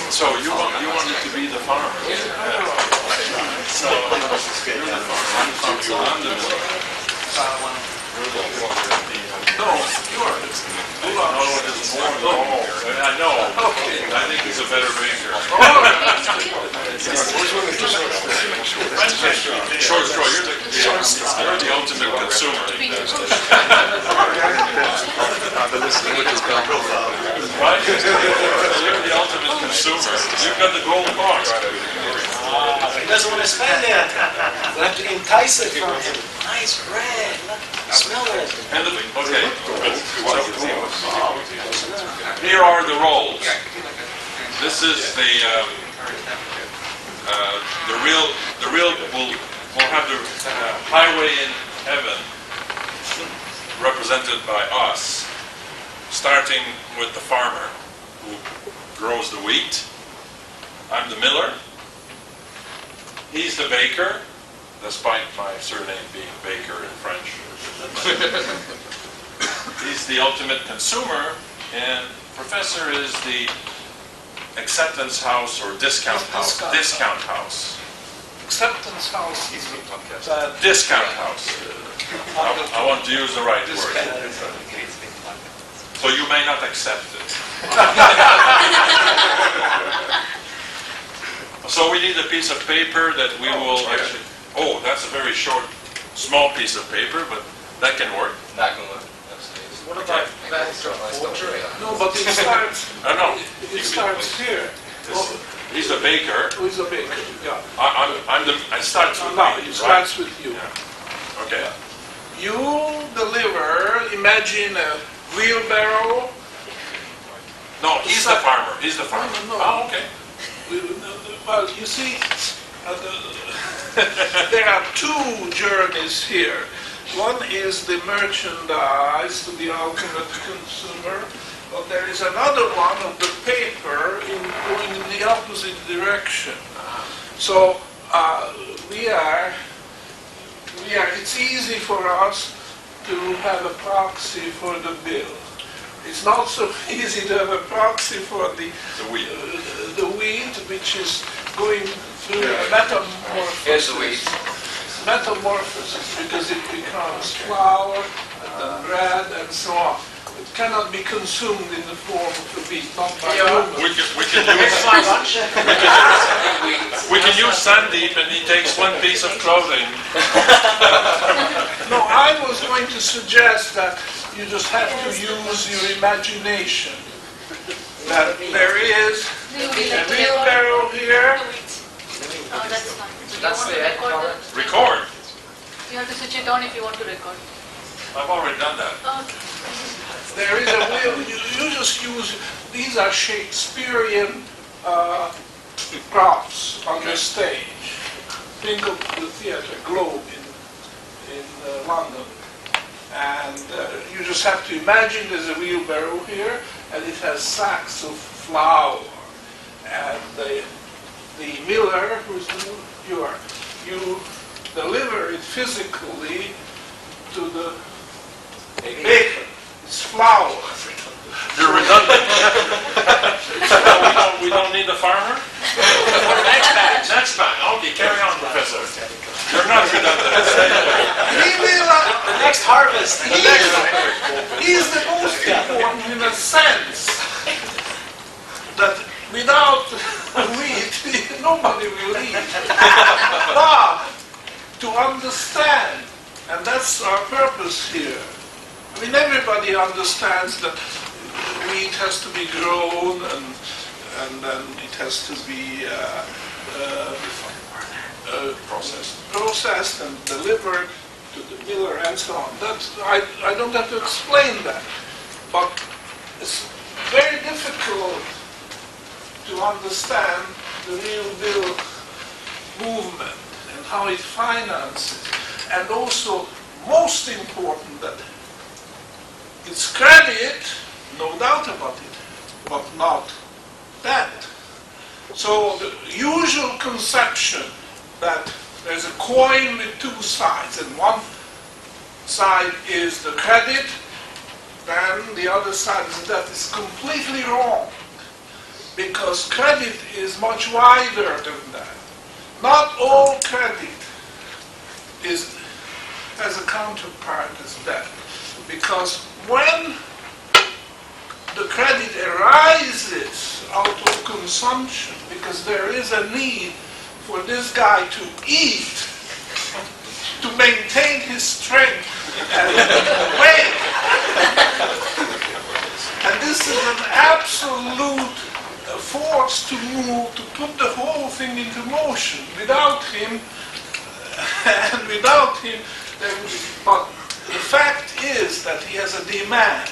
So you wanted to be the farmer. So you're the farmer. No, you are. I know. I think he's a better baker. Short straw. You're the ultimate consumer. Right? You're the ultimate consumer. You've got the gold bar. He doesn't want to spend it. We have to entice it from him. Nice bread. Look, smell it. Okay. Here are the roles. This is the real. We'll have the highway in heaven represented by us, starting with the farmer who grows the wheat. I'm the miller. He's the baker, despite my surname being Baker in French. He's the ultimate consumer, and Professor is the acceptance house or discount house. Discount house. Acceptance house. Discount house. I want to use the right word. So you may not accept it. So we need a piece of paper that we will actually... Oh, that's a very short, small piece of paper, but that can work. Not going to work. What about portrait? No, but it starts. No. It starts here. He's the baker. Who is the baker? Yeah. I starts with No, me, it starts with you. Yeah. Okay. You deliver. Imagine a wheelbarrow. No, he's the farmer. He's the farmer. No. Oh, okay. Well, you see, there are two journeys here. One is the merchandise to the ultimate consumer, but there is another one of the paper going in the opposite direction. So it's easy for us to have a proxy for the bill. It's not so easy to have a proxy for the wheat, which is going through a metamorphosis. Here's the wheat. metamorphosis, because it becomes flour and then bread and so on. It cannot be consumed in the form of a beet, not by humans. We can use Sandeep and he takes one piece of clothing. No, I was going to suggest that you just have to use your imagination. That there is a wheelbarrow here. Oh, that's fine. So That's do the you want to record that? Record. You have to switch it on if you want to record. I've already done that. Okay. There is a wheel. You just use, these are Shakespearean props on the stage. Think of the theatre Globe in London. And you just have to imagine there's a wheelbarrow here, and it has sacks of flour. And the miller, who's the miller? You deliver it physically to the baker. It's flour. You're redundant. So we don't need a farmer? Next time. Okay, carry on, Professor. You're not redundant. He will, The next harvest. he's the most important in a sense that without wheat, nobody will eat. But to understand, and that's our purpose here. I mean, everybody understands that wheat has to be grown and then it has to be processed and delivered to the miller and so on. I don't have to explain that, but it's very difficult to understand the real deal movement and how it finances, and also most important that it's credit, no doubt about it, but not debt. So the usual conception that there's a coin with two sides, and one side is the credit, and the other side is debt, is completely wrong. Because credit is much wider than that. Not all credit has a counterpart as debt. Because when the credit arises out of consumption, because there is a need for this guy to eat, to maintain his strength and weight. And this is an absolute force to move, to put the whole thing into motion. Without him, there would be, but the fact is that he has a demand,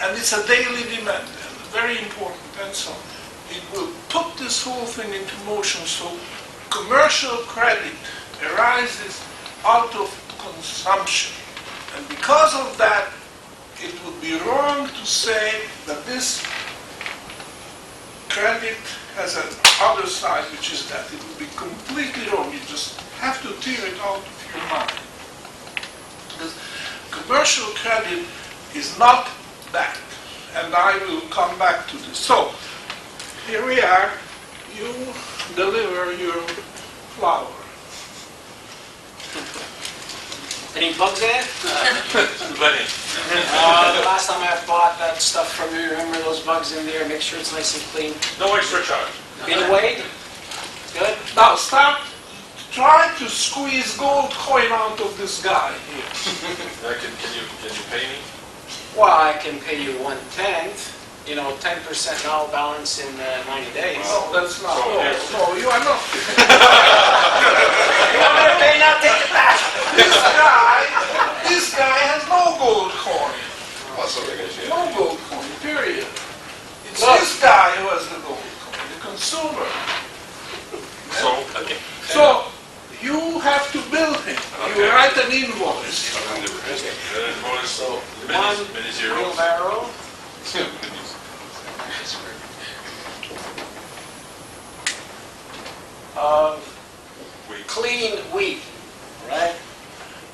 and it's a daily demand, and very important, and so on. It will put this whole thing into motion, so commercial credit arises out of consumption. And because of that, it would be wrong to say that this credit has an other side, which is that. It would be completely wrong. You just have to tear it out of your mind. Because commercial credit is not that. And I will come back to this. So, here we are. You deliver your flour. Any bugs in it? Plenty. The last time I bought that stuff from you, remember those bugs in there? Make sure it's nice and clean. No extra charge. Been weighed? Good? Now try to squeeze gold coin out of this guy here. Can you pay me? Well, I can pay you 1/10. 10% now balance in 90 days. No, that's not. So, No, you are not. You may not take it back. This guy has no gold coin. Also, No gold coin, period. It's Look. this guy who has the gold coin, the consumer. So you have to bill him. You Okay. write an invoice. So, One many zeros. wheelbarrow. Of clean wheat, right?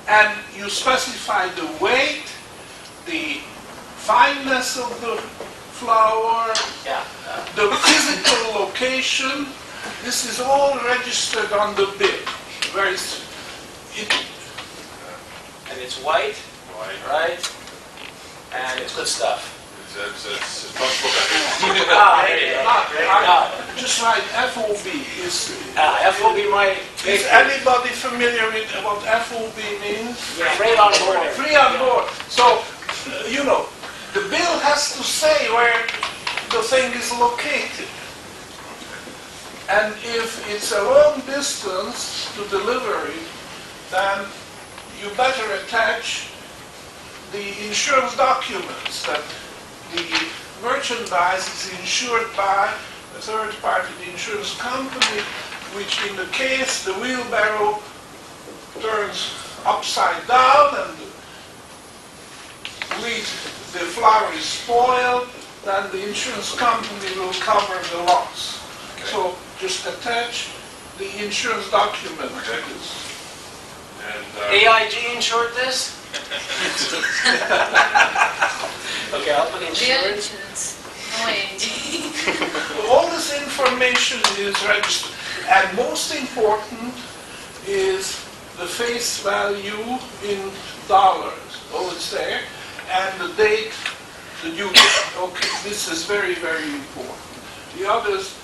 And you specify the weight, the fineness of the flour, Yeah. the physical location. This is all registered on the bill. very, And it's white, Right. right? And it's good stuff. It's not for that. just like FOB is. FOB my Is anybody familiar with what FOB means? free on board. Free on board. So, you know, the bill has to say where the thing is located. And if it's a long distance to deliver it, then you better attach the insurance documents that the merchandise is insured by a third party, the insurance company, which in the case the wheelbarrow turns upside down and the flour is spoiled, then the insurance company will cover the loss. So just attach the insurance document to this. And, AIG insured this? Okay, I'll put Real insurance. insurance, no AG. All this information is registered, and most important is the face value in dollars. Oh, it's there, and the date, the due date. Okay, this is very, very important. The others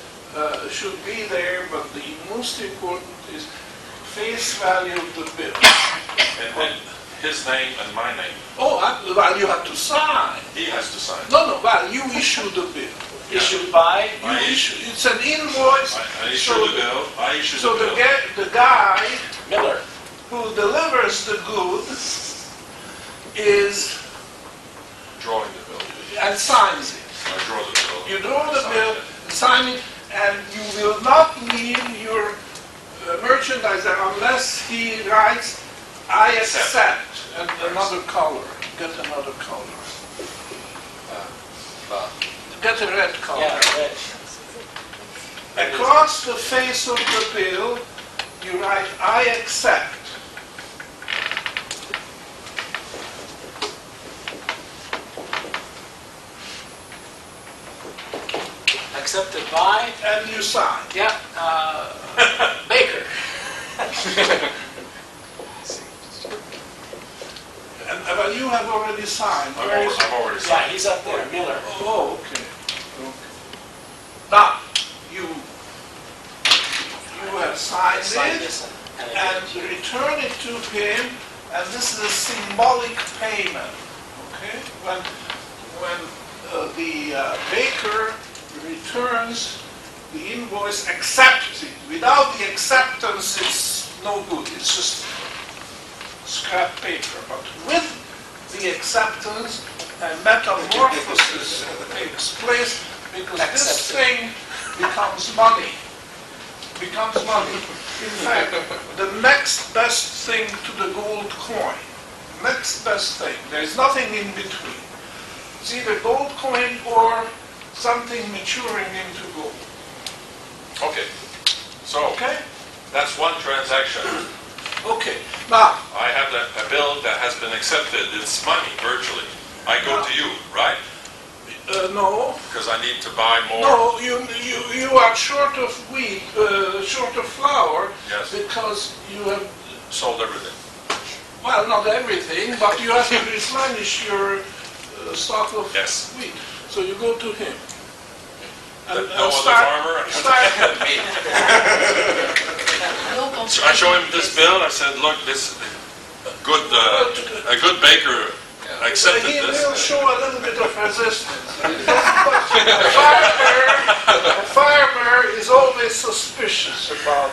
should be there, but the most important is face value of the bill. and his name and my name. Oh, well, you have to sign. He has to sign. No, well, you issue the bill. Issued by? You issue, it's an invoice. I issue the bill. I issue So the bill. the guy Miller. who delivers the goods is, Drawing the bill. and signs it. I draw the bill. You draw the Sign bill, it. sign it, and you will not leave your merchandise there unless he writes, I accept, and another color. Get another color. Get a red color. Yeah, red. Across the face of the bill, you write, I accept. Accepted by? And you sign. Yeah, Baker. And well, you have already signed. I've Where is it? already Yeah, signed. he's up there, Miller. Oh, okay. Now, you have signed Sign it this and and return it to him, and this is a symbolic payment. Okay? When the baker returns the invoice, accepts it. Without the acceptance, it's no good. It's just scrap paper. But with the acceptance, a metamorphosis takes place because this thing becomes money. Becomes money. In fact, the next best thing to the gold coin. Next best thing. There's nothing in between. It's either gold coin or something maturing into gold. Okay. So, Okay? that's one transaction. Okay. Now, I have a bill that has been accepted. It's money, virtually. I go to you, right? no. Because I need to buy more. No, you are short of wheat, short of flour, Yes. because you have, Sold everything. well, not everything, but you have to replenish your stock of Yes. wheat. So you go to him. No other farmer? Start, No So I show him this bill. I said, look, this good, a good baker accepted he this. will show a little bit of resistance. A farmer is always suspicious about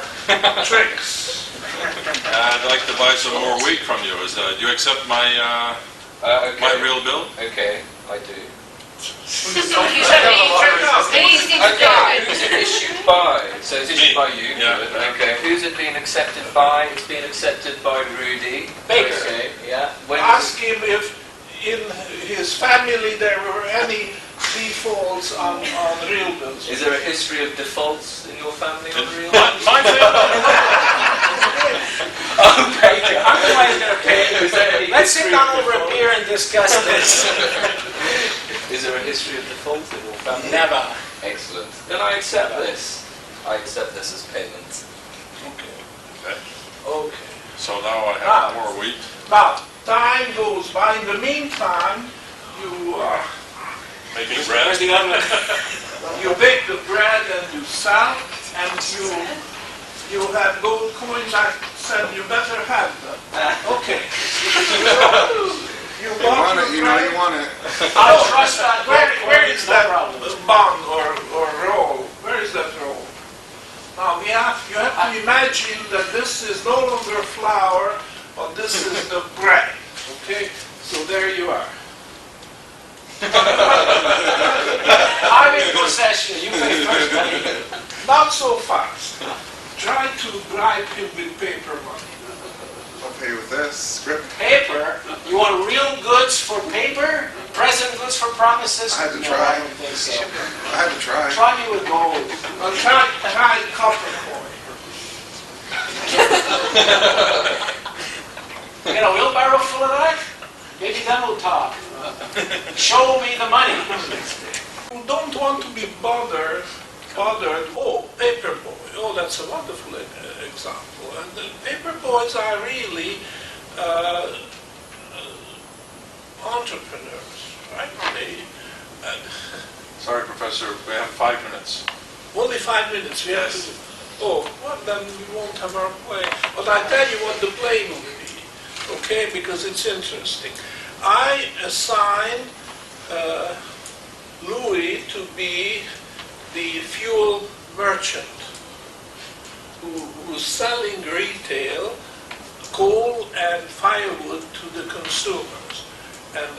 tricks. I'd like to buy some more wheat from you. Do you accept my Okay. my real bill? Okay, I do. He's Okay, who's it issued by? So it's issued Me. by you. Yeah. Good. Okay, who's it being accepted by? It's being accepted by Rudy. Baker. Okay, yeah. When Ask him if in his family there were any defaults on real bills. is there a history of defaults in your family on real? My family. Oh, Baker. I'm the one who's going to pay you. Is there any Let's sit history down of over a default? beer and discuss this. Is there a history of default in your family? Never. Excellent. Then I accept this. I accept this as payment. Okay. Okay. So now I have more wheat. Now, time goes by. In the meantime, you Making bread. Where's the oven? you bake the bread and you sell, and you have gold coins. I said you better have them. Okay. You You want it, you know you want it. I trust that. Where is No that problem. bun or roll? Where is that roll? Now you have to imagine that this is no longer flour, but this is the bread. Okay, so there you are. I'm in possession, you pay first money. Not so fast. Try to bribe him with paper money. I'll pay with this, script. Paper? You want real goods for paper? Present goods for promises? I had to No, try. I don't think so. I had to try. Try me with gold. Well, try copper coin. Get a wheelbarrow full of that? Maybe then we'll talk. Show me the money. You don't want to be bothered. Oh, paper boy. Oh, that's a wonderful example. And the paper boys are really entrepreneurs, right? Sorry, Professor, we have 5 minutes. Only 5 minutes. We have to. Oh, well, then we won't have our play. But I tell you what the play will be, okay? Because it's interesting. I assigned Louis to be the fuel merchant who's selling retail coal and firewood to the consumers. And